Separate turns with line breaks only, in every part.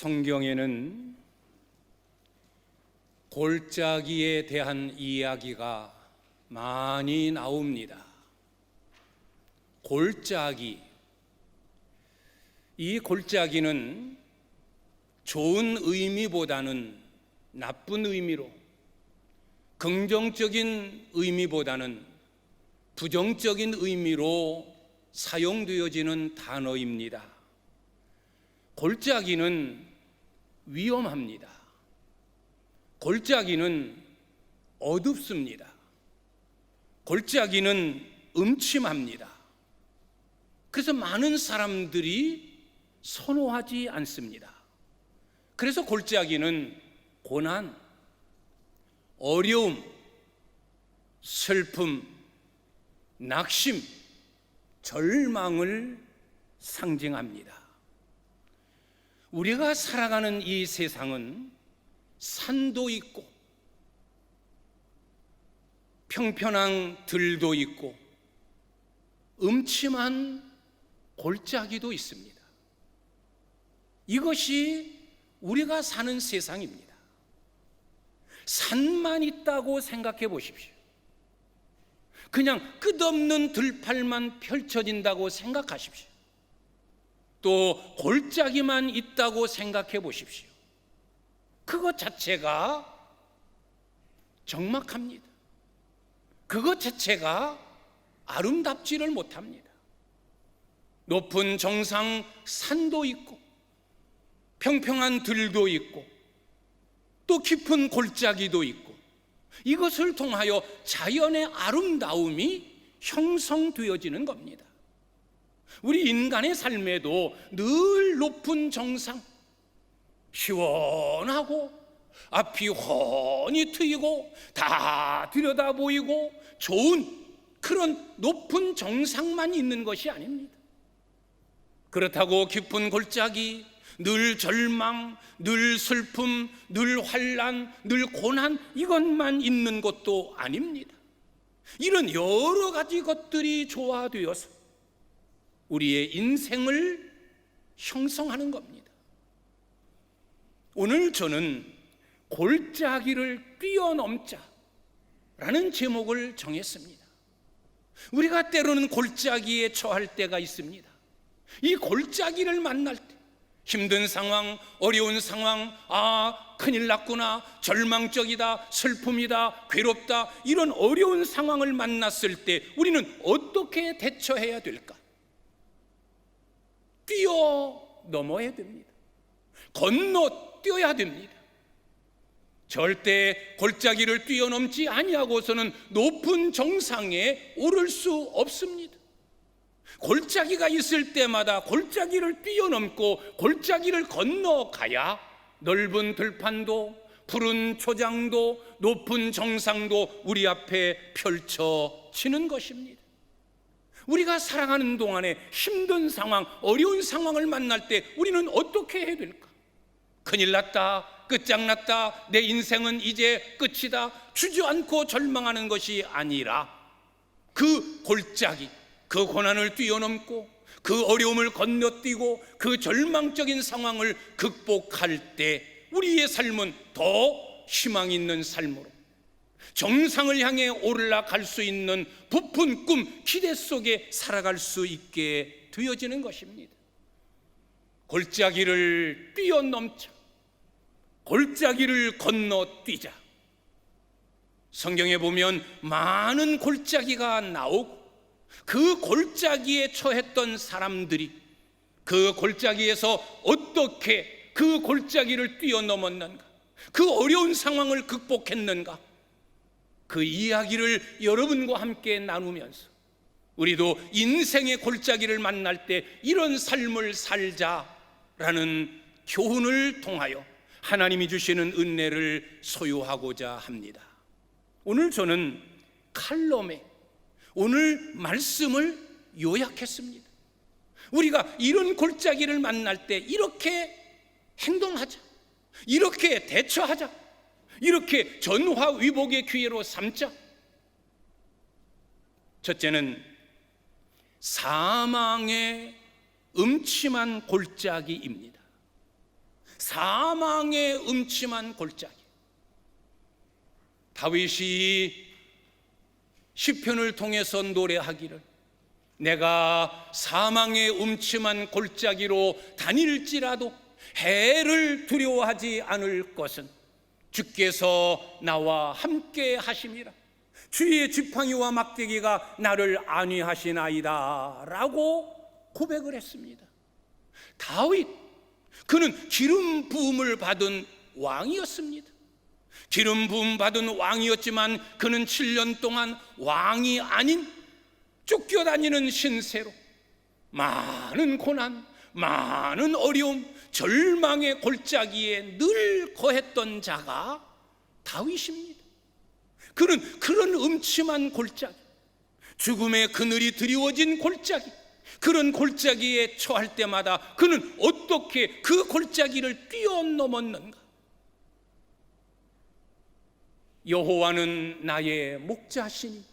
성경에는 골짜기에 대한 이야기가 많이 나옵니다. 골짜기, 이 골짜기는 좋은 의미보다는 나쁜 의미로, 긍정적인 의미보다는 부정적인 의미로 사용되어지는 단어입니다. 골짜기는 위험합니다. 골짜기는 어둡습니다. 골짜기는 음침합니다. 그래서 많은 사람들이 선호하지 않습니다. 그래서 골짜기는 고난, 어려움, 슬픔, 낙심, 절망을 상징합니다. 우리가 살아가는 이 세상은 산도 있고 평평한 들도 있고 음침한 골짜기도 있습니다. 이것이 우리가 사는 세상입니다. 산만 있다고 생각해 보십시오. 그냥 끝없는 들판만 펼쳐진다고 생각하십시오. 또 골짜기만 있다고 생각해 보십시오. 그것 자체가 적막합니다. 그것 자체가 아름답지를 못합니다. 높은 정상 산도 있고 평평한 들도 있고 또 깊은 골짜기도 있고 이것을 통하여 자연의 아름다움이 형성되어지는 겁니다. 우리 인간의 삶에도 늘 높은 정상, 시원하고 앞이 훤히 트이고 다 들여다 보이고 좋은 그런 높은 정상만 있는 것이 아닙니다. 그렇다고 깊은 골짜기, 늘 절망, 늘 슬픔, 늘 환난, 늘 고난 이것만 있는 것도 아닙니다. 이런 여러 가지 것들이 조화되어서 우리의 인생을 형성하는 겁니다. 오늘 저는 골짜기를 뛰어넘자라는 제목을 정했습니다. 우리가 때로는 골짜기에 처할 때가 있습니다. 이 골짜기를 만날 때 힘든 상황, 어려운 상황, 큰일 났구나, 절망적이다, 슬픔이다, 괴롭다 이런 어려운 상황을 만났을 때 우리는 어떻게 대처해야 될까? 뛰어넘어야 됩니다. 건너뛰어야 됩니다. 절대 골짜기를 뛰어넘지 아니하고서는 높은 정상에 오를 수 없습니다. 골짜기가 있을 때마다 골짜기를 뛰어넘고 골짜기를 건너가야 넓은 들판도 푸른 초장도 높은 정상도 우리 앞에 펼쳐지는 것입니다. 우리가 살아가는 동안에 힘든 상황, 어려운 상황을 만날 때 우리는 어떻게 해야 될까? 큰일 났다, 끝장났다, 내 인생은 이제 끝이다 주저앉고 절망하는 것이 아니라 그 골짜기, 그 고난을 뛰어넘고 그 어려움을 건너뛰고 그 절망적인 상황을 극복할 때 우리의 삶은 더 희망 있는 삶으로 정상을 향해 올라갈 수 있는 부푼 꿈, 기대 속에 살아갈 수 있게 되어지는 것입니다. 골짜기를 뛰어넘자, 골짜기를 건너뛰자. 성경에 보면 많은 골짜기가 나오고 그 골짜기에 처했던 사람들이 그 골짜기에서 어떻게 그 골짜기를 뛰어넘었는가, 그 어려운 상황을 극복했는가, 그 이야기를 여러분과 함께 나누면서 우리도 인생의 골짜기를 만날 때 이런 삶을 살자라는 교훈을 통하여 하나님이 주시는 은혜를 소유하고자 합니다. 오늘 저는 칼럼에 오늘 말씀을 요약했습니다. 우리가 이런 골짜기를 만날 때 이렇게 행동하자, 이렇게 대처하자, 이렇게 전화위복의 기회로 삼자. 첫째는 사망의 음침한 골짜기입니다. 사망의 음침한 골짜기. 다윗이 시편을 통해서 노래하기를, 내가 사망의 음침한 골짜기로 다닐지라도 해를 두려워하지 않을 것은 주께서 나와 함께 하심이라. 주의 지팡이와 막대기가 나를 안위하시나이다 라고 고백을 했습니다. 다윗, 그는 기름 부음을 받은 왕이었습니다. 기름 부음 받은 왕이었지만 그는 7년 동안 왕이 아닌 쫓겨다니는 신세로 많은 고난, 많은 어려움, 절망의 골짜기에 늘 거했던 자가 다윗입니다. 그는 그런 음침한 골짜기, 죽음의 그늘이 드리워진 골짜기, 그런 골짜기에 처할 때마다 그는 어떻게 그 골짜기를 뛰어넘었는가? 여호와는 나의 목자시니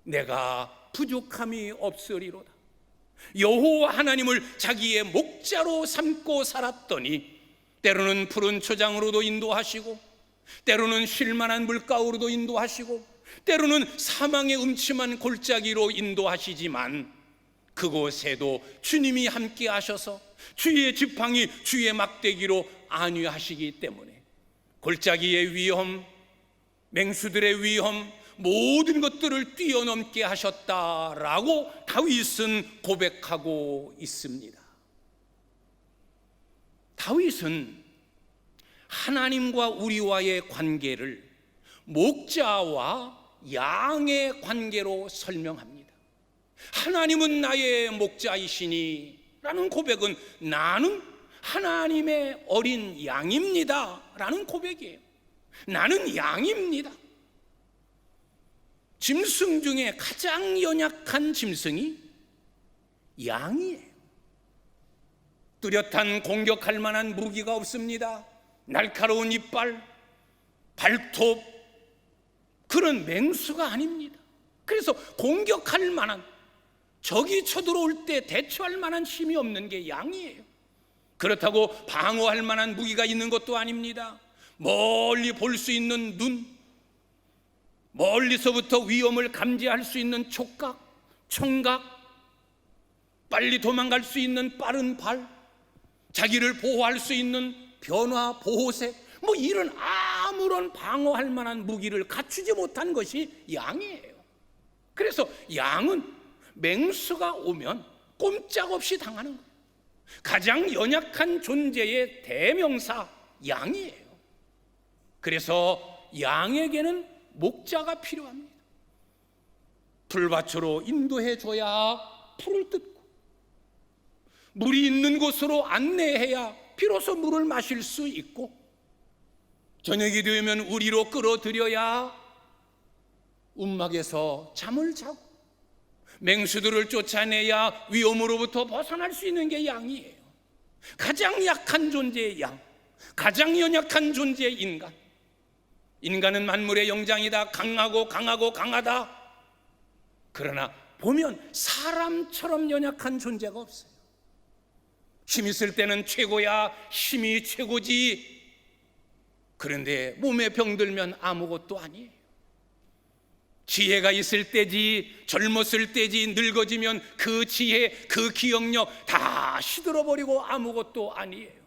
내가 부족함이 없으리로다. 여호와 하나님을 자기의 목자로 삼고 살았더니 때로는 푸른 초장으로도 인도하시고, 때로는 쉴만한 물가으로도 인도하시고, 때로는 사망의 음침한 골짜기로 인도하시지만 그곳에도 주님이 함께 하셔서 주의 지팡이, 주의 막대기로 안위하시기 때문에 골짜기의 위험, 맹수들의 위험, 모든 것들을 뛰어넘게 하셨다라고 다윗은 고백하고 있습니다. 다윗은 하나님과 우리와의 관계를 목자와 양의 관계로 설명합니다. 하나님은 나의 목자이시니 라는 고백은 나는 하나님의 어린 양입니다 라는 고백이에요. 나는 양입니다. 짐승 중에 가장 연약한 짐승이 양이에요. 뚜렷한 공격할 만한 무기가 없습니다. 날카로운 이빨, 발톱, 그런 맹수가 아닙니다. 그래서 공격할 만한, 적이 쳐들어올 때 대처할 만한 힘이 없는 게 양이에요. 그렇다고 방어할 만한 무기가 있는 것도 아닙니다. 멀리 볼 수 있는 눈, 멀리서부터 위험을 감지할 수 있는 촉각, 청각, 빨리 도망갈 수 있는 빠른 발, 자기를 보호할 수 있는 변화, 보호색, 뭐 이런 아무런 방어할 만한 무기를 갖추지 못한 것이 양이에요. 그래서 양은 맹수가 오면 꼼짝없이 당하는 거예요. 가장 연약한 존재의 대명사 양이에요. 그래서 양에게는 목자가 필요합니다. 풀밭으로 인도해 줘야 풀을 뜯고, 물이 있는 곳으로 안내해야 비로소 물을 마실 수 있고, 저녁이 되면 우리로 끌어들여야 움막에서 잠을 자고, 맹수들을 쫓아내야 위험으로부터 벗어날 수 있는 게 양이에요. 가장 약한 존재의 양, 가장 연약한 존재의 인간. 인간은 만물의 영장이다. 강하고 강하다. 그러나 보면 사람처럼 연약한 존재가 없어요. 힘 있을 때는 최고야, 힘이 최고지. 그런데 몸에 병들면 아무것도 아니에요. 지혜가 있을 때지, 젊었을 때지, 늙어지면 그 지혜, 그 기억력 다 시들어버리고 아무것도 아니에요.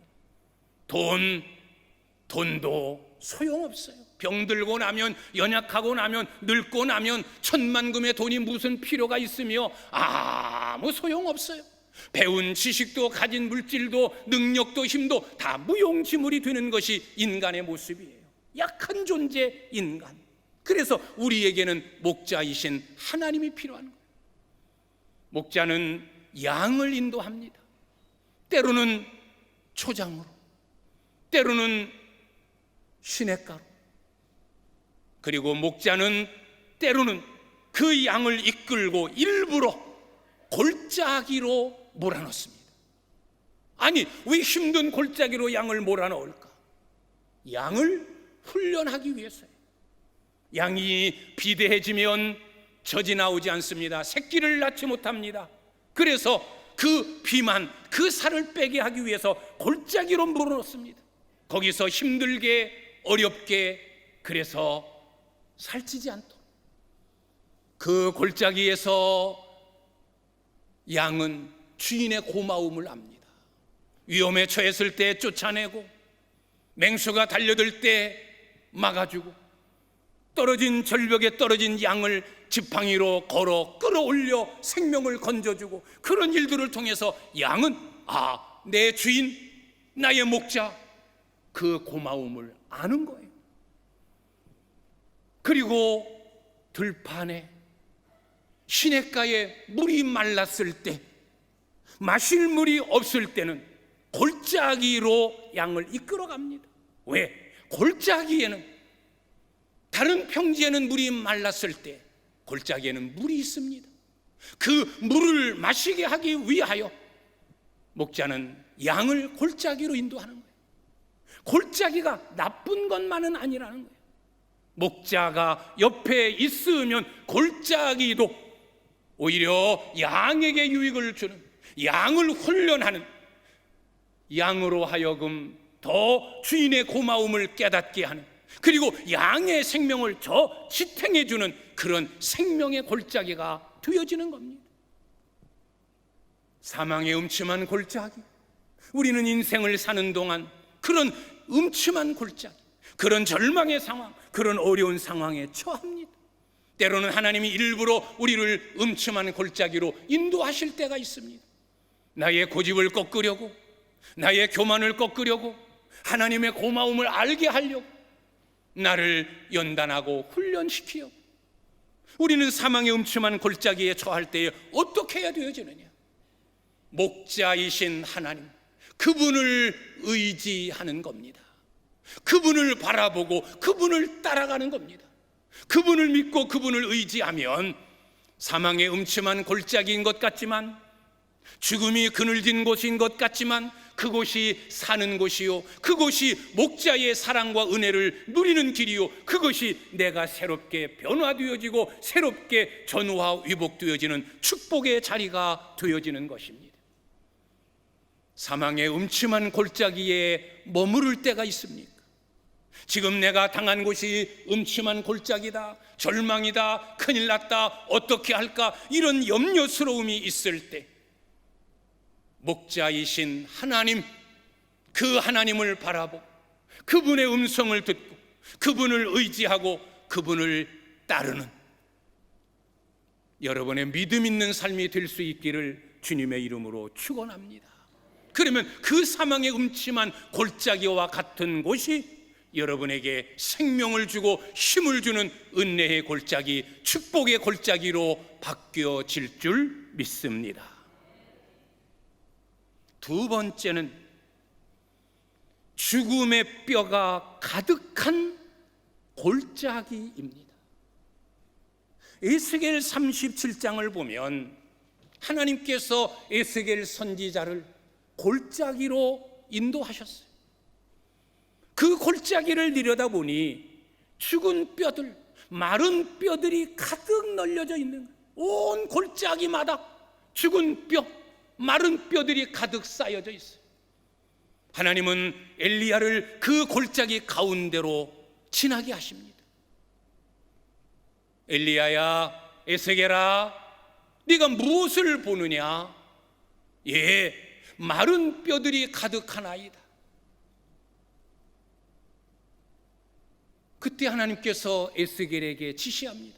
돈도 소용없어요. 병들고 나면, 연약하고 나면, 늙고 나면 천만금의 돈이 무슨 필요가 있으며 아무 소용없어요. 배운 지식도 가진 물질도 능력도 힘도 다 무용지물이 되는 것이 인간의 모습이에요. 약한 존재 인간. 그래서 우리에게는 목자이신 하나님이 필요한 거예요. 목자는 양을 인도합니다. 때로는 초장으로, 때로는 시냇가로, 그리고 목자는 때로는 그 양을 이끌고 일부러 골짜기로 몰아넣습니다. 아니, 왜 힘든 골짜기로 양을 몰아넣을까? 양을 훈련하기 위해서예요. 양이 비대해지면 젖이 나오지 않습니다. 새끼를 낳지 못합니다. 그래서 그 비만, 그 살을 빼게 하기 위해서 골짜기로 물어놓습니다. 거기서 힘들게 어렵게, 그래서 살찌지 않도록. 그 골짜기에서 양은 주인의 고마움을 압니다. 위험에 처했을 때 쫓아내고, 맹수가 달려들 때 막아주고, 떨어진 절벽에 떨어진 양을 지팡이로 걸어 끌어올려 생명을 건져주고, 그런 일들을 통해서 양은 내 주인, 나의 목자, 그 고마움을 아는 거예요. 그리고 들판에, 시냇가에 물이 말랐을 때, 마실 물이 없을 때는 골짜기로 양을 이끌어갑니다. 왜? 골짜기에는, 다른 평지에는 물이 말랐을 때 골짜기에는 물이 있습니다. 그 물을 마시게 하기 위하여 목자는 양을 골짜기로 인도하는 거예요. 골짜기가 나쁜 것만은 아니라는 거예요. 목자가 옆에 있으면 골짜기도 오히려 양에게 유익을 주는, 양을 훈련하는, 양으로 하여금 더 주인의 고마움을 깨닫게 하는, 그리고 양의 생명을 더 지탱해 주는 그런 생명의 골짜기가 되어지는 겁니다. 사망의 음침한 골짜기, 우리는 인생을 사는 동안 그런 음침한 골짜기, 그런 절망의 상황, 그런 어려운 상황에 처합니다. 때로는 하나님이 일부러 우리를 음침한 골짜기로 인도하실 때가 있습니다. 나의 고집을 꺾으려고, 나의 교만을 꺾으려고, 하나님의 고마움을 알게 하려고 나를 연단하고 훈련시키려고. 우리는 사망의 음침한 골짜기에 처할 때에 어떻게 해야 되어지느냐? 목자이신 하나님, 그분을 의지하는 겁니다. 그분을 바라보고 그분을 따라가는 겁니다. 그분을 믿고 그분을 의지하면 사망의 음침한 골짜기인 것 같지만, 죽음이 그늘진 곳인 것 같지만, 그곳이 사는 곳이요, 그곳이 목자의 사랑과 은혜를 누리는 길이요, 그것이 내가 새롭게 변화되어지고 새롭게 전우와 위복되어지는 축복의 자리가 되어지는 것입니다. 사망의 음침한 골짜기에 머무를 때가 있습니까? 지금 내가 당한 곳이 음침한 골짜기다, 절망이다, 큰일 났다, 어떻게 할까, 이런 염려스러움이 있을 때 목자이신 하나님, 그 하나님을 바라보고 그분의 음성을 듣고 그분을 의지하고 그분을 따르는 여러분의 믿음 있는 삶이 될 수 있기를 주님의 이름으로 축원합니다. 그러면 그 사망의 음침한 골짜기와 같은 곳이 여러분에게 생명을 주고 힘을 주는 은혜의 골짜기, 축복의 골짜기로 바뀌어질 줄 믿습니다. 두 번째는 죽음의 뼈가 가득한 골짜기입니다. 에스겔 37장을 보면 하나님께서 에스겔 선지자를 골짜기로 인도하셨어요. 그 골짜기를 내려다보니 죽은 뼈들, 마른 뼈들이 가득 널려져 있는 거예요. 온 골짜기마다 죽은 뼈, 마른 뼈들이 가득 쌓여져 있어요. 하나님은 엘리야를 그 골짜기 가운데로 지나게 하십니다. 엘리야야, 에스겔아, 네가 무엇을 보느냐? 예, 마른 뼈들이 가득하나이다. 그때 하나님께서 에스겔에게 지시합니다.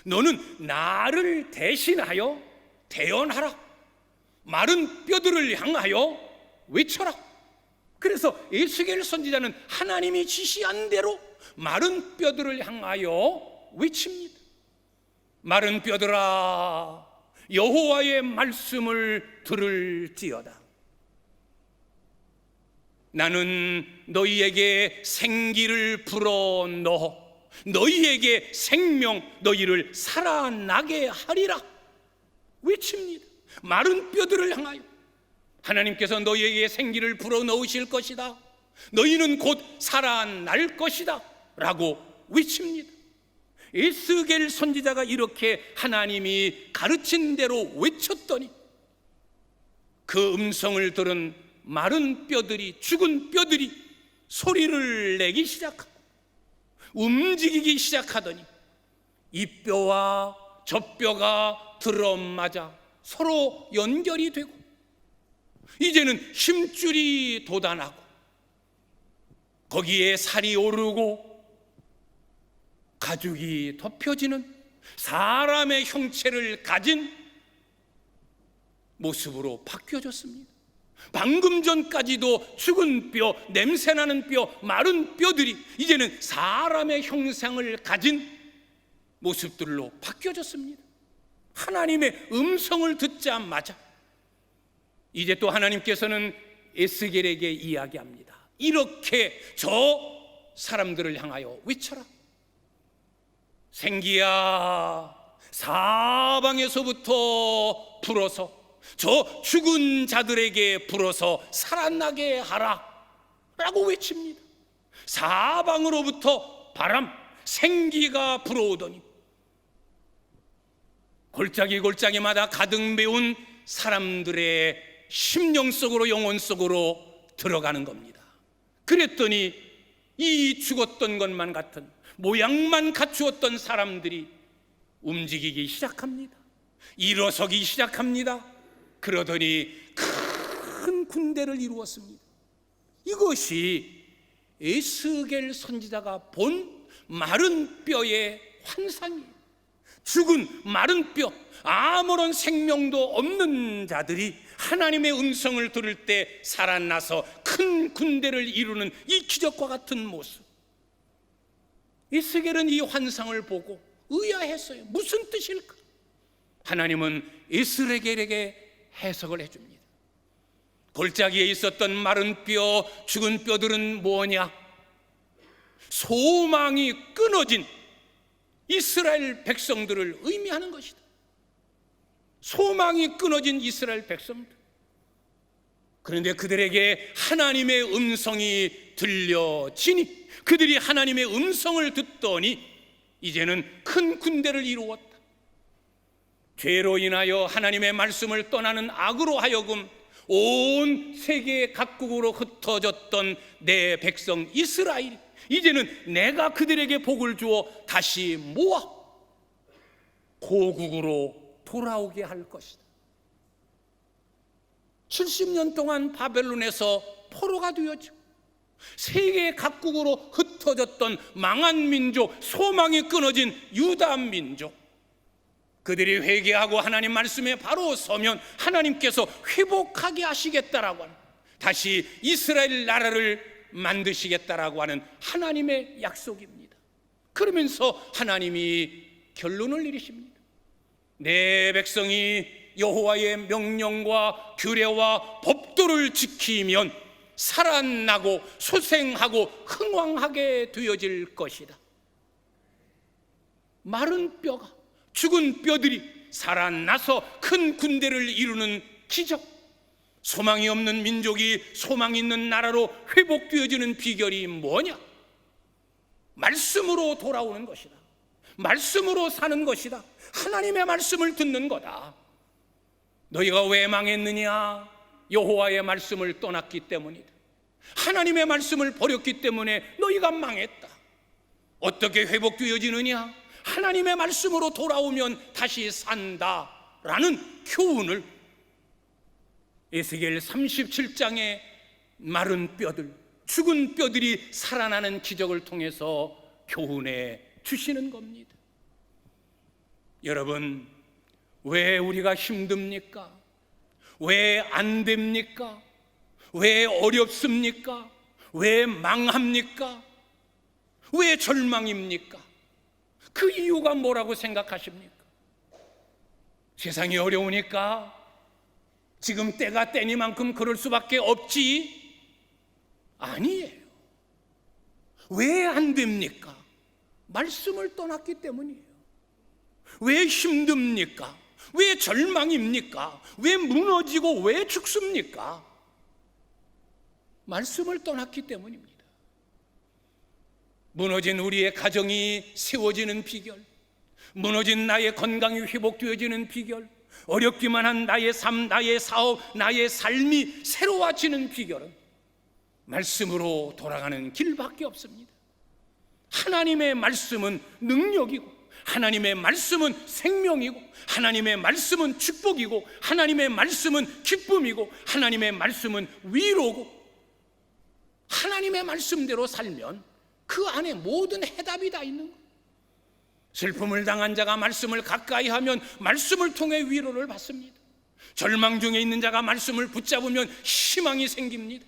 너는 나를 대신하여 대언하라. 마른 뼈들을 향하여 외쳐라. 그래서 에스겔 선지자는 하나님이 지시한 대로 마른 뼈들을 향하여 외칩니다. 마른 뼈들아, 여호와의 말씀을 들을지어다. 나는 너희에게 생기를 불어넣어 너희에게 생명, 너희를 살아나게 하리라 외칩니다. 마른 뼈들을 향하여 하나님께서 너희에게 생기를 불어넣으실 것이다, 너희는 곧 살아날 것이다 라고 외칩니다. 에스겔 선지자가 이렇게 하나님이 가르친 대로 외쳤더니 그 음성을 들은 마른 뼈들이, 죽은 뼈들이 소리를 내기 시작하고 움직이기 시작하더니 이 뼈와 저 뼈가 들어맞아 서로 연결이 되고 이제는 힘줄이 돋아나고 거기에 살이 오르고 가죽이 덮여지는 사람의 형체를 가진 모습으로 바뀌어졌습니다. 방금 전까지도 죽은 뼈, 냄새나는 뼈, 마른 뼈들이 이제는 사람의 형상을 가진 모습들로 바뀌어졌습니다. 하나님의 음성을 듣자마자 이제 또 하나님께서는 에스겔에게 이야기합니다. 이렇게 저 사람들을 향하여 외쳐라. 생기야, 사방에서부터 불어서 저 죽은 자들에게 불어서 살아나게 하라 라고 외칩니다. 사방으로부터 바람, 생기가 불어오더니 골짜기마다 가득 메운 사람들의 심령 속으로, 영혼 속으로 들어가는 겁니다. 그랬더니 이 죽었던 것만 같은 모양만 갖추었던 사람들이 움직이기 시작합니다. 일어서기 시작합니다. 그러더니 큰 군대를 이루었습니다. 이것이 에스겔 선지자가 본 마른 뼈의 환상이에요. 죽은 마른 뼈, 아무런 생명도 없는 자들이 하나님의 음성을 들을 때 살아나서 큰 군대를 이루는 이 기적과 같은 모습. 에스겔은 이 환상을 보고 의아했어요. 무슨 뜻일까? 하나님은 에스겔에게 해석을 해줍니다. 골짜기에 있었던 마른 뼈, 죽은 뼈들은 뭐냐? 소망이 끊어진 이스라엘 백성들을 의미하는 것이다. 소망이 끊어진 이스라엘 백성들. 그런데 그들에게 하나님의 음성이 들려지니 그들이 하나님의 음성을 듣더니 이제는 큰 군대를 이루었다. 죄로 인하여 하나님의 말씀을 떠나는 악으로 하여금 온 세계 각국으로 흩어졌던 내 백성 이스라엘, 이제는 내가 그들에게 복을 주어 다시 모아 고국으로 돌아오게 할 것이다. 70년 동안 바벨론에서 포로가 되었죠. 세계 각국으로 흩어졌던 망한 민족, 소망이 끊어진 유다 민족, 그들이 회개하고 하나님 말씀에 바로 서면 하나님께서 회복하게 하시겠다라고 하는, 다시 이스라엘 나라를 만드시겠다라고 하는 하나님의 약속입니다. 그러면서 하나님이 결론을 내리십니다. 내 백성이 여호와의 명령과 규례와 법도를 지키면 살아나고 소생하고 흥왕하게 되어질 것이다. 마른 뼈가, 죽은 뼈들이 살아나서 큰 군대를 이루는 기적, 소망이 없는 민족이 소망 있는 나라로 회복되어지는 비결이 뭐냐? 말씀으로 돌아오는 것이다. 말씀으로 사는 것이다. 하나님의 말씀을 듣는 거다. 너희가 왜 망했느냐? 여호와의 말씀을 떠났기 때문이다. 하나님의 말씀을 버렸기 때문에 너희가 망했다. 어떻게 회복되어지느냐? 하나님의 말씀으로 돌아오면 다시 산다라는 교훈을 에스겔 37장의 마른 뼈들, 죽은 뼈들이 살아나는 기적을 통해서 교훈해 주시는 겁니다. 여러분, 왜 우리가 힘듭니까? 왜 안 됩니까? 왜 어렵습니까? 왜 망합니까? 왜 절망입니까? 그 이유가 뭐라고 생각하십니까? 세상이 어려우니까? 지금 때가 때니만큼 그럴 수밖에 없지? 아니에요. 왜 안 됩니까? 말씀을 떠났기 때문이에요. 왜 힘듭니까? 왜 절망입니까? 왜 무너지고 왜 죽습니까? 말씀을 떠났기 때문입니다. 무너진 우리의 가정이 세워지는 비결, 무너진 나의 건강이 회복되어지는 비결, 어렵기만 한 나의 삶, 나의 사업, 나의 삶이 새로워지는 비결은 말씀으로 돌아가는 길밖에 없습니다. 하나님의 말씀은 능력이고, 하나님의 말씀은 생명이고, 하나님의 말씀은 축복이고, 하나님의 말씀은 기쁨이고, 하나님의 말씀은 위로고, 하나님의 말씀대로 살면 그 안에 모든 해답이 다 있는 거예요. 슬픔을 당한 자가 말씀을 가까이 하면 말씀을 통해 위로를 받습니다. 절망 중에 있는 자가 말씀을 붙잡으면 희망이 생깁니다.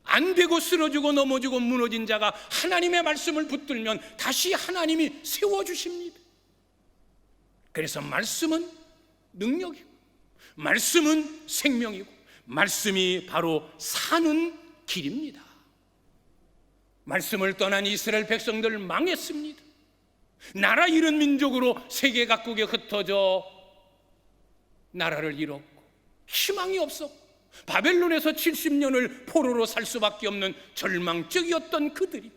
안 되고 쓰러지고 넘어지고 무너진 자가 하나님의 말씀을 붙들면 다시 하나님이 세워주십니다. 그래서 말씀은 능력이고, 말씀은 생명이고, 말씀이 바로 사는 길입니다. 말씀을 떠난 이스라엘 백성들 망했습니다. 나라 잃은 민족으로 세계 각국에 흩어져 나라를 잃었고, 희망이 없었고, 바벨론에서 70년을 포로로 살 수밖에 없는 절망적이었던 그들이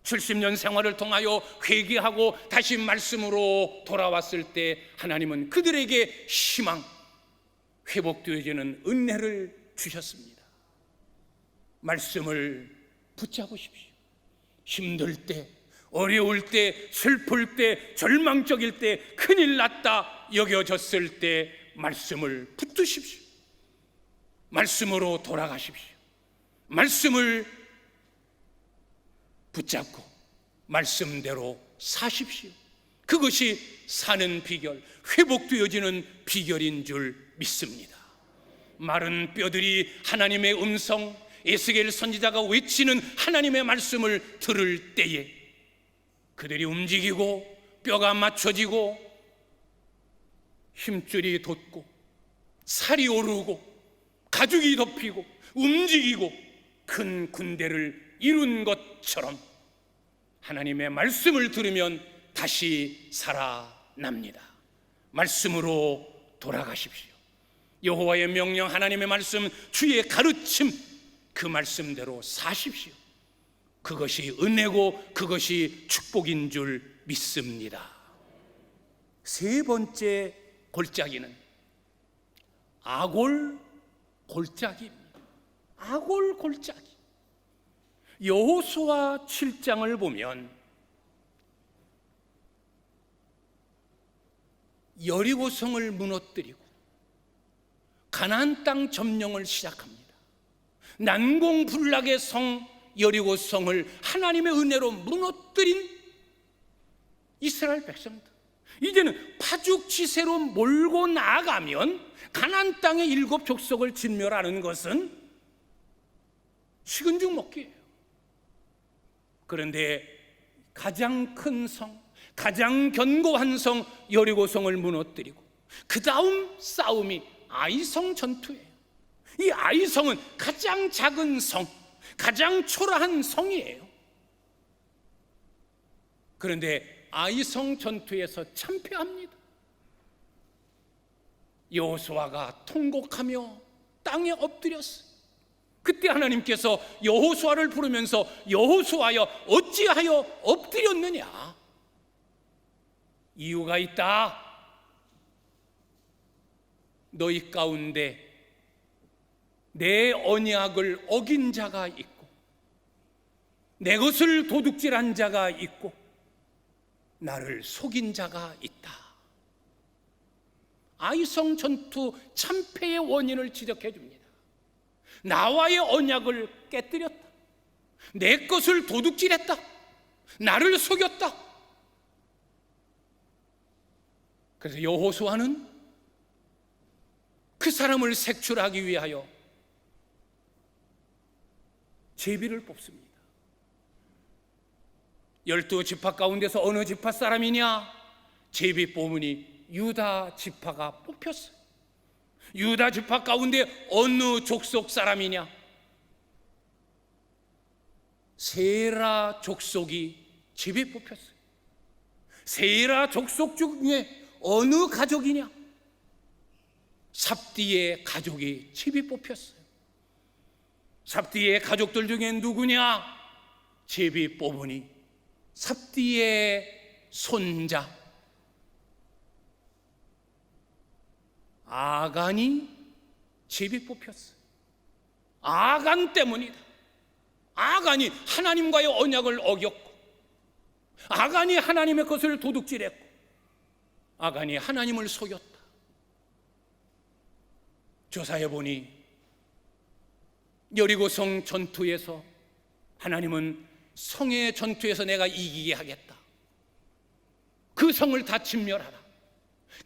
70년 생활을 통하여 회개하고 다시 말씀으로 돌아왔을 때 하나님은 그들에게 희망, 회복되어지는 은혜를 주셨습니다. 말씀을 붙잡으십시오. 힘들 때, 어려울 때, 슬플 때, 절망적일 때, 큰일 났다 여겨졌을 때 말씀을 붙드십시오. 말씀으로 돌아가십시오. 말씀을 붙잡고 말씀대로 사십시오. 그것이 사는 비결, 회복되어지는 비결인 줄 믿습니다. 마른 뼈들이 하나님의 음성, 에스겔 선지자가 외치는 하나님의 말씀을 들을 때에 그들이 움직이고 뼈가 맞춰지고 힘줄이 돋고 살이 오르고 가죽이 덮이고 움직이고 큰 군대를 이룬 것처럼 하나님의 말씀을 들으면 다시 살아납니다. 말씀으로 돌아가십시오. 여호와의 명령, 하나님의 말씀, 주의 가르침, 그 말씀대로 사십시오. 그것이 은혜고 그것이 축복인 줄 믿습니다. 세 번째 골짜기는 아골 골짜기입니다. 아골 골짜기. 여호수아 7장을 보면 여리고성을 무너뜨리고 가나안 땅 점령을 시작합니다. 난공불락의 성 여리고성을 하나님의 은혜로 무너뜨린 이스라엘 백성들, 이제는 파죽지세로 몰고 나아가면 가나안 땅의 7 족속을 진멸하는 것은 식은 죽 먹기예요. 그런데 가장 큰 성, 가장 견고한 성 여리고성을 무너뜨리고 그 다음 싸움이 아이성 전투예요. 이 아이성은 가장 작은 성, 가장 초라한 성이에요. 그런데 아이성 전투에서 참패합니다. 여호수아가 통곡하며 땅에 엎드렸어요. 그때 하나님께서 여호수아를 부르면서 여호수아여 어찌하여 엎드렸느냐? 이유가 있다. 너희 가운데 내 언약을 어긴 자가 있고 내 것을 도둑질한 자가 있고 나를 속인 자가 있다. 아이성 전투 참패의 원인을 지적해 줍니다. 나와의 언약을 깨뜨렸다. 내 것을 도둑질했다. 나를 속였다. 그래서 여호수아는 그 사람을 색출하기 위하여 제비를 뽑습니다. 12지파 가운데서 어느 지파 사람이냐? 제비 뽑으니 유다 지파가 뽑혔어요. 유다 지파 가운데 어느 족속 사람이냐? 세라 족속이 제비 뽑혔어요. 세라 족속 중에 어느 가족이냐? 삽디의 가족이 제비 뽑혔어요. 삽디의 가족들 중에 누구냐? 제비 뽑으니 삽디의 손자 아간이 제비 뽑혔어요. 아간 때문이다. 아간이 하나님과의 언약을 어겼고, 아간이 하나님의 것을 도둑질했고, 아간이 하나님을 속였다. 조사해 보니 여리고성 전투에서 하나님은 성의 전투에서 내가 이기게 하겠다. 그 성을 다 진멸하라.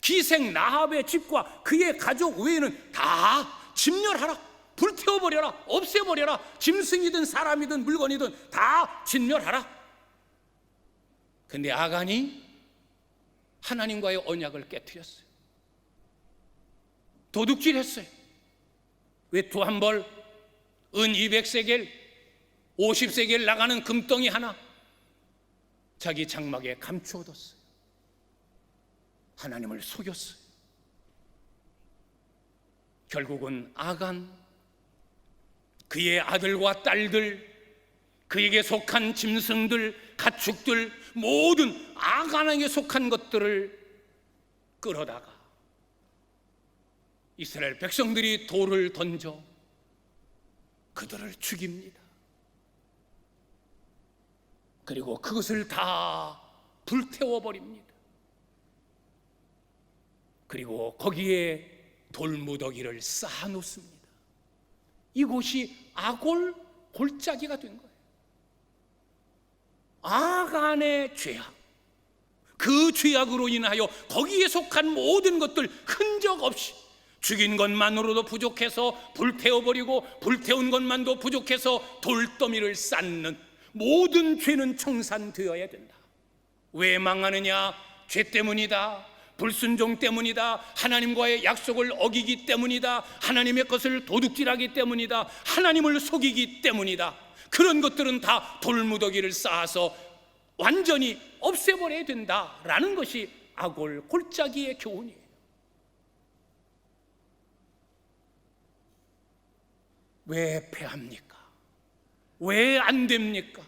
기생 라합의 집과 그의 가족 외에는 다 진멸하라. 불태워버려라. 없애버려라. 짐승이든 사람이든 물건이든 다 진멸하라. 근데 아간이 하나님과의 언약을 깨뜨렸어요. 도둑질했어요. 외투 한 벌, 은 200세겔, 50세겔 나가는 금덩이 하나 자기 장막에 감추어뒀어요. 하나님을 속였어요. 결국은 아간, 그의 아들과 딸들, 그에게 속한 짐승들, 가축들, 모든 아간에게 속한 것들을 끌어다가 이스라엘 백성들이 돌을 던져 그들을 죽입니다. 그리고 그것을 다 불태워버립니다. 그리고 거기에 돌무더기를 쌓아놓습니다. 이곳이 아골 골짜기가 된 거예요. 아간의 죄악, 그 죄악으로 인하여 거기에 속한 모든 것들 흔적 없이 죽인 것만으로도 부족해서 불태워버리고 불태운 것만도 부족해서 돌더미를 쌓는 모든 죄는 청산되어야 된다. 왜 망하느냐? 죄 때문이다. 불순종 때문이다. 하나님과의 약속을 어기기 때문이다. 하나님의 것을 도둑질하기 때문이다. 하나님을 속이기 때문이다. 그런 것들은 다 돌무더기를 쌓아서 완전히 없애버려야 된다라는 것이 아골 골짜기의 교훈이에요. 왜 패합니까? 왜 안 됩니까?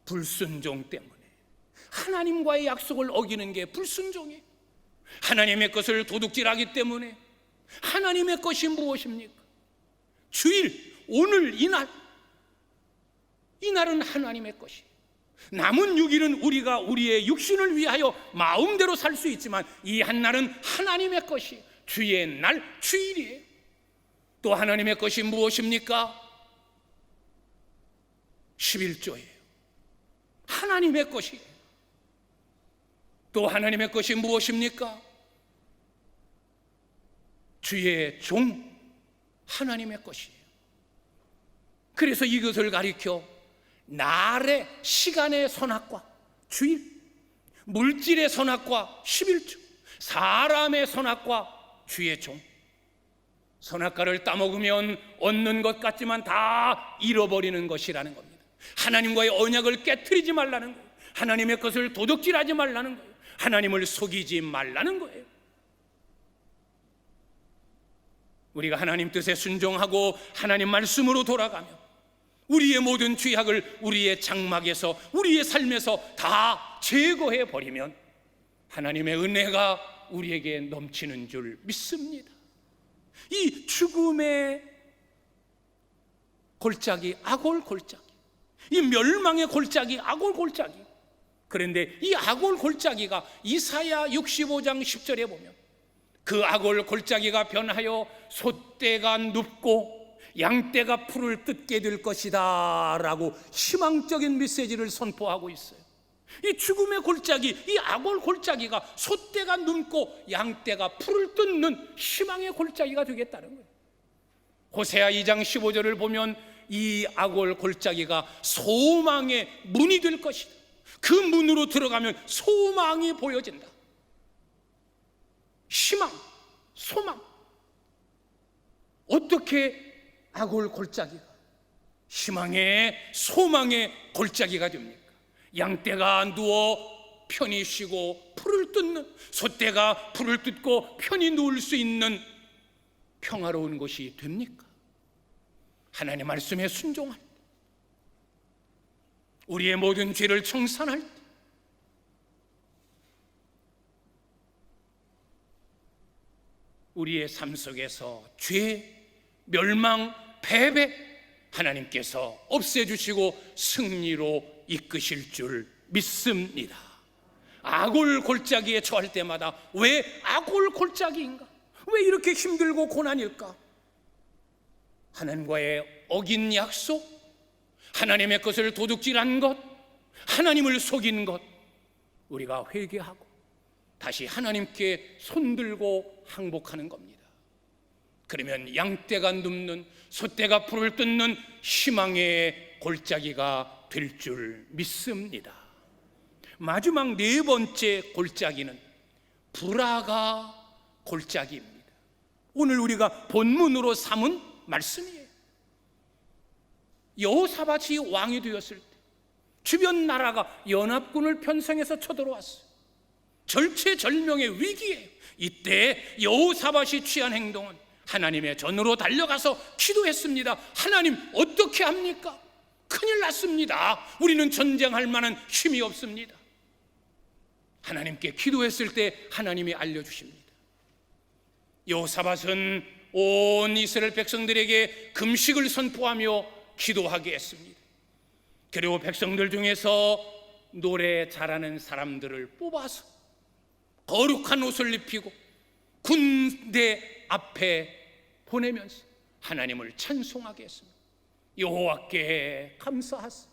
불순종 때문에. 하나님과의 약속을 어기는 게 불순종이에요. 하나님의 것을 도둑질하기 때문에. 하나님의 것이 무엇입니까? 주일, 오늘, 이날. 이날은 하나님의 것이에요. 남은 6일은 우리가 우리의 육신을 위하여 마음대로 살 수 있지만 이 한 날은 하나님의 것이에요. 주의 날, 주일이에요. 또 하나님의 것이 무엇입니까? 11조예요. 하나님의 것이에요. 또 하나님의 것이 무엇입니까? 주의 종, 하나님의 것이에요. 그래서 이것을 가리켜 날의 시간의 선악과 주일, 물질의 선악과 11조, 사람의 선악과 주의 종. 선악과를 따먹으면 얻는 것 같지만 다 잃어버리는 것이라는 겁니다. 하나님과의 언약을 깨트리지 말라는 거예요. 하나님의 것을 도둑질하지 말라는 거예요. 하나님을 속이지 말라는 거예요. 우리가 하나님 뜻에 순종하고 하나님 말씀으로 돌아가면 우리의 모든 죄악을 우리의 장막에서, 우리의 삶에서 다 제거해 버리면 하나님의 은혜가 우리에게 넘치는 줄 믿습니다. 이 죽음의 골짜기, 아골 골짜기, 이 멸망의 골짜기, 아골 골짜기. 그런데 이 아골 골짜기가 이사야 65장 10절에 보면 그 아골 골짜기가 변하여 솥대가 눕고 양떼가 풀을 뜯게 될 것이다 라고 희망적인 메시지를 선포하고 있어요. 이 죽음의 골짜기, 이 아골 골짜기가 솥대가 눕고 양떼가 풀을 뜯는 희망의 골짜기가 되겠다는 거예요. 호세아 2장 15절을 보면 이 아골 골짜기가 소망의 문이 될 것이다. 그 문으로 들어가면 소망이 보여진다. 희망, 소망. 어떻게 아골 골짜기가 희망의, 소망의 골짜기가 됩니까? 양떼가 누워 편히 쉬고 풀을 뜯는, 솥대가 풀을 뜯고 편히 누울 수 있는 평화로운 곳이 됩니까? 하나님의 말씀에 순종할 때, 우리의 모든 죄를 청산할 때, 우리의 삶 속에서 죄, 멸망, 패배 하나님께서 없애주시고 승리로 이끄실 줄 믿습니다. 아골 골짜기에 처할 때마다 왜 아골 골짜기인가? 왜 이렇게 힘들고 고난일까? 하나님과의 어긴 약속, 하나님의 것을 도둑질한 것, 하나님을 속인 것, 우리가 회개하고 다시 하나님께 손들고 항복하는 겁니다. 그러면 양떼가 눕는, 소떼가 풀을 뜯는 희망의 골짜기가 될 줄 믿습니다. 마지막 네 번째 골짜기는 브라가 골짜기입니다. 오늘 우리가 본문으로 삼은 말씀이에요. 여호사밧이 왕이 되었을 때 주변 나라가 연합군을 편성해서 쳐들어왔어요. 절체절명의 위기예요. 이때 여호사밧이 취한 행동은 하나님의 전으로 달려가서 기도했습니다. 하나님, 어떻게 합니까? 큰일 났습니다. 우리는 전쟁할 만한 힘이 없습니다. 하나님께 기도했을 때 하나님이 알려주십니다. 여호사밧은 온 이스라엘 백성들에게 금식을 선포하며 기도하게 했습니다. 그리고 백성들 중에서 노래 잘하는 사람들을 뽑아서 거룩한 옷을 입히고 군대 앞에 보내면서 하나님을 찬송하게 했습니다. 여호와께 감사하세,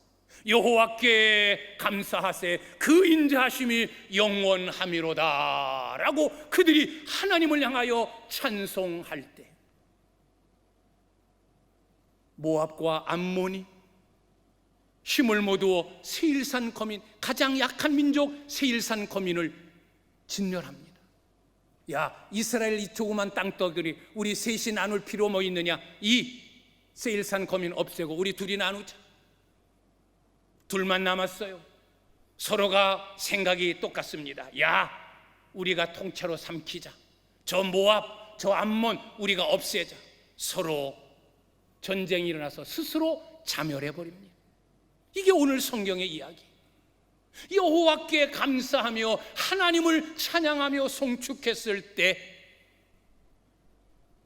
여호와께 감사하세, 그 인자하심이 영원하미로다 라고 그들이 하나님을 향하여 찬송할 때 모압과 암몬이 힘을 모두어 세일산 거민, 가장 약한 민족 세일산 거민을 진멸합니다. 야, 이스라엘 이 조그만 땅덩어리 우리 셋이 나눌 필요 뭐 있느냐? 이 세일산 거민 없애고 우리 둘이 나누자. 둘만 남았어요. 서로가 생각이 똑같습니다. 야, 우리가 통째로 삼키자. 저 모압, 저 암몬 우리가 없애자. 서로 전쟁이 일어나서 스스로 자멸해버립니다. 이게 오늘 성경의 이야기. 여호와께 감사하며 하나님을 찬양하며 송축했을 때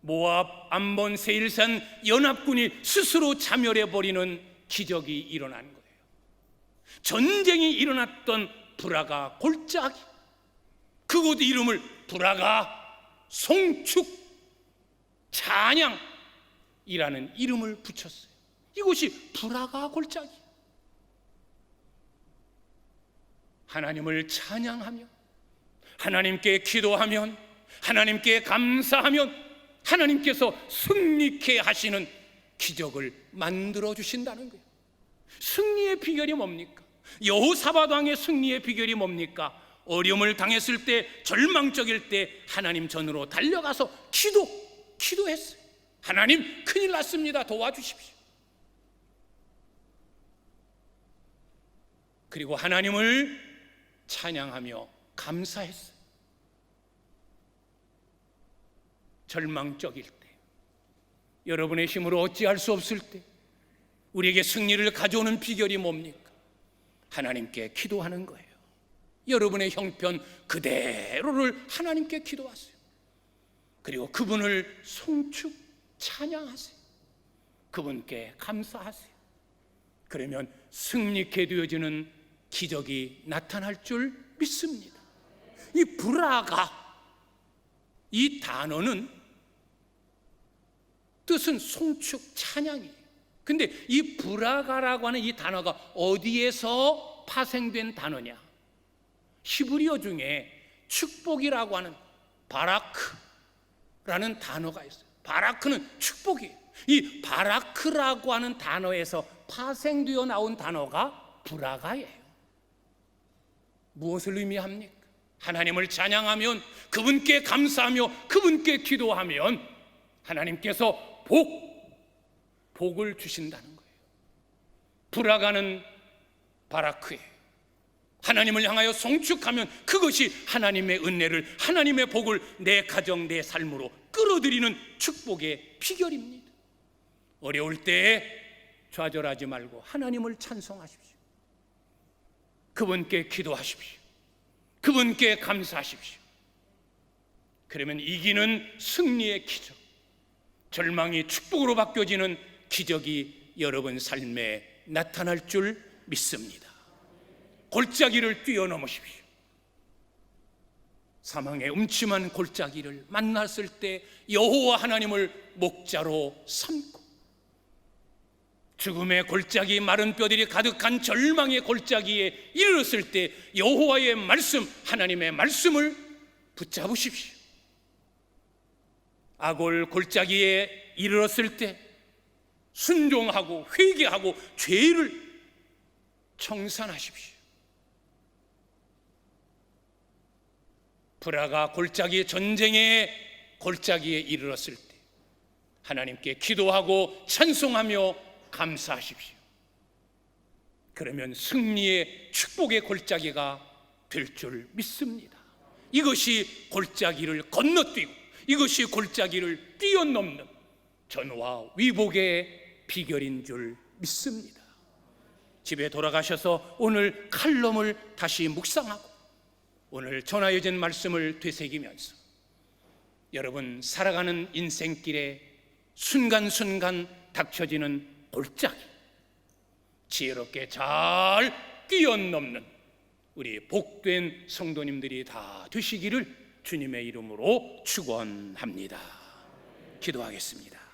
모압, 암몬, 세일산 연합군이 스스로 자멸해버리는 기적이 일어난 거예요. 전쟁이 일어났던 브라가 골짜기, 그곳 이름을 브라가 송축 찬양이라는 이름을 붙였어요. 이곳이 브라가 골짜기. 하나님을 찬양하며 하나님께 기도하면 하나님께 감사하면 하나님께서 승리케 하시는 기적을 만들어 주신다는 거예요. 승리의 비결이 뭡니까? 여호사밧 왕의 승리의 비결이 뭡니까? 어려움을 당했을 때, 절망적일 때 하나님 전으로 달려가서 기도했어요. 하나님, 큰일 났습니다. 도와주십시오. 그리고 하나님을 찬양하며 감사했어요. 절망적일 때, 여러분의 힘으로 어찌할 수 없을 때 우리에게 승리를 가져오는 비결이 뭡니까? 하나님께 기도하는 거예요. 여러분의 형편 그대로를 하나님께 기도하세요. 그리고 그분을 송축 찬양하세요. 그분께 감사하세요. 그러면 승리케 되어지는 기적이 나타날 줄 믿습니다. 이 브라가, 이 단어는 뜻은 송축 찬양이에요. 근데 이 브라가라고 하는 이 단어가 어디에서 파생된 단어냐? 히브리어 중에 축복이라고 하는 바라크라는 단어가 있어요. 바라크는 축복이에요. 이 바라크라고 하는 단어에서 파생되어 나온 단어가 브라가예요. 무엇을 의미합니까? 하나님을 찬양하면, 그분께 감사하며 그분께 기도하면 하나님께서 복을 주신다는 거예요. 브라가는 바라크예요. 하나님을 향하여 송축하면 그것이 하나님의 은혜를, 하나님의 복을 내 가정, 내 삶으로 끌어들이는 축복의 비결입니다. 어려울 때 좌절하지 말고 하나님을 찬송하십시오. 그분께 기도하십시오. 그분께 감사하십시오. 그러면 이기는 승리의 기적, 절망이 축복으로 바뀌어지는 기적이 여러분 삶에 나타날 줄 믿습니다. 골짜기를 뛰어넘으십시오. 사망의 음침한 골짜기를 만났을 때 여호와 하나님을 목자로 삼고, 죽음의 골짜기, 마른 뼈들이 가득한 절망의 골짜기에 이르렀을 때 여호와의 말씀, 하나님의 말씀을 붙잡으십시오. 아골 골짜기에 이르렀을 때 순종하고 회개하고 죄를 청산하십시오. 브라가 골짜기, 전쟁의 골짜기에 이르렀을 때 하나님께 기도하고 찬송하며 감사하십시오. 그러면 승리의 축복의 골짜기가 될 줄 믿습니다. 이것이 골짜기를 건너뛰고, 이것이 골짜기를 뛰어넘는 전화 위복의 비결인 줄 믿습니다. 집에 돌아가셔서 오늘 칼럼을 다시 묵상하고 오늘 전하여진 말씀을 되새기면서 여러분 살아가는 인생길에 순간순간 닥쳐지는 골짜기 지혜롭게 잘 뛰어넘는 우리 복된 성도님들이 다 되시기를 주님의 이름으로 축원합니다. 기도하겠습니다.